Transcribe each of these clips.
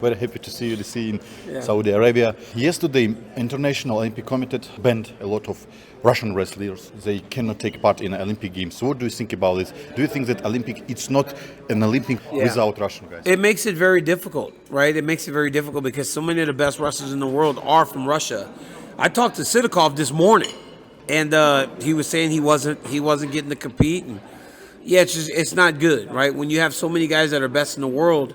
Very happy to see you in Saudi Arabia. Yesterday, International Olympic Committee banned a lot of Russian wrestlers. They cannot take part in Olympic Games. What do you think about this? Do you think that it's not an Olympic without Russian guys? It makes it very difficult, right? It makes it very difficult because so many of the best wrestlers in the world are from Russia. I talked to Sidikov this morning, and he was saying he wasn't getting to compete. And it's not good, right? When you have so many guys that are best in the world,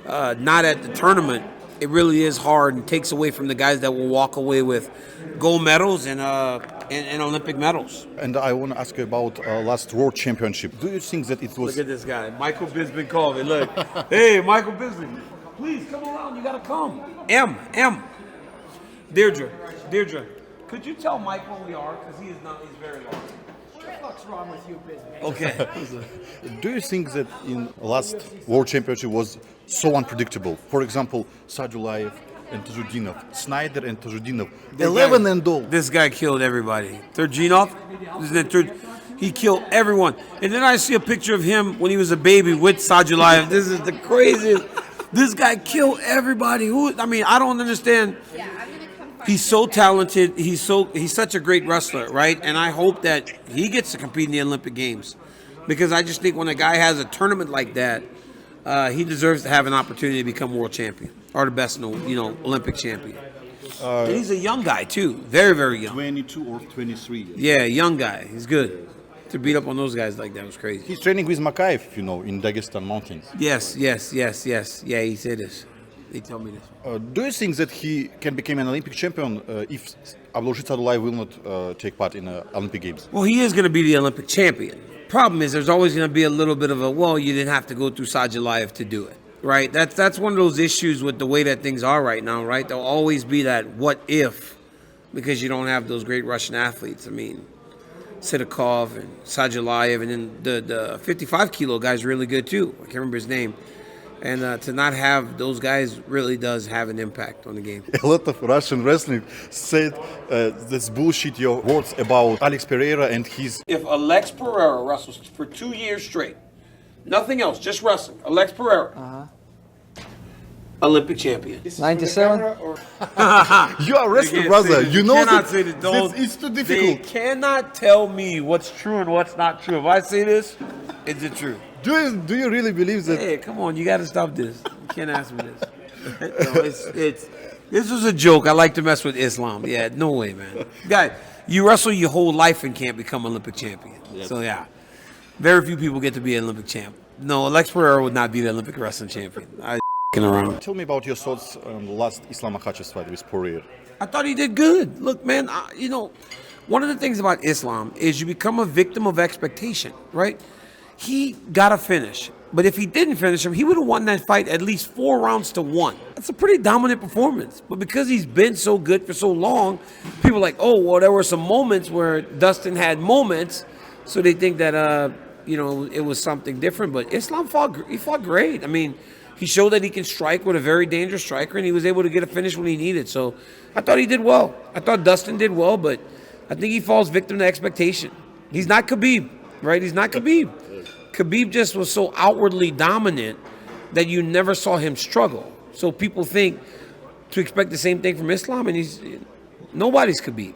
not at the tournament, it really is hard and takes away from the guys that will walk away with gold medals and Olympic medals. And I want to ask you about last World Championship. Do you think that it was... Look at this guy. Michael Bisping called me. Look. Hey, Michael Bisping. Please come around. You got to come. M. Deirdre, could you tell Mike where we are? Because he's very lost. What's wrong with you, Bisping? Okay. Do you think that in last World Championship was so unpredictable? For example, Sadulayev and Tazhudinov, Snyder and Tazhudinov, 11-0. This guy killed everybody. Tazhudinov, he killed everyone. And then I see a picture of him when he was a baby with Sadulayev. This is the craziest. This guy killed everybody. I don't understand. He's so talented. He's such a great wrestler, right? And I hope that he gets to compete in the Olympic Games, because I just think when a guy has a tournament like that, he deserves to have an opportunity to become world champion or the best, Olympic champion. And he's a young guy too, very, very young. 22 or 23. Yeah, young guy. He's good. To beat up on those guys like that was crazy. He's training with Makhachev, in Dagestan mountains. Yes. Yeah, he said this. They tell me this. Do you think that he can become an Olympic champion if Abdulaziz Sadulayev will not take part in Olympic Games? Well, he is going to be the Olympic champion. Problem is, there's always going to be a little bit of you didn't have to go through Sadulayev to do it, right? That's one of those issues with the way that things are right now, right? There'll always be that what if, because you don't have those great Russian athletes. I mean, Sidikov and Sadulayev, and then the 55 kilo guy's really good too. I can't remember his name. And to not have those guys really does have an impact on the game. A lot of Russian wrestling said this bullshit your words about Alex Pereira and his... If Alex Pereira wrestles for 2 years straight, nothing else, just wrestling, Alex Pereira, Olympic champion. 97? You are a wrestler, brother. You know that it's too difficult. They cannot tell me what's true and what's not true. If I say this, is it true? Do you really believe that? Hey, come on, you got to stop this. You can't ask me this. This was a joke. I like to mess with Islam. Yeah, no way, man. Guy, you wrestle your whole life and can't become Olympic champion. Yep. So yeah, very few people get to be an Olympic champ. No, Alex Pereira would not be the Olympic wrestling champion. Around. Tell me about your thoughts on the last Islam Makhachev fight with Poirier. I thought he did good. Look, man, one of the things about Islam is you become a victim of expectation, right? He got a finish, but if he didn't finish him, he would have won that fight at least 4 rounds to 1. That's a pretty dominant performance. But because he's been so good for so long, people are like, oh, well, there were some moments where Dustin had moments, so they think that it was something different. But Islam fought great. I mean, he showed that he can strike with a very dangerous striker, and he was able to get a finish when he needed. So I thought he did well. I thought Dustin did well, but I think he falls victim to expectation. He's not Khabib, right? He's not Khabib. Khabib just was so outwardly dominant that you never saw him struggle. So people think to expect the same thing from Islam, and nobody's Khabib.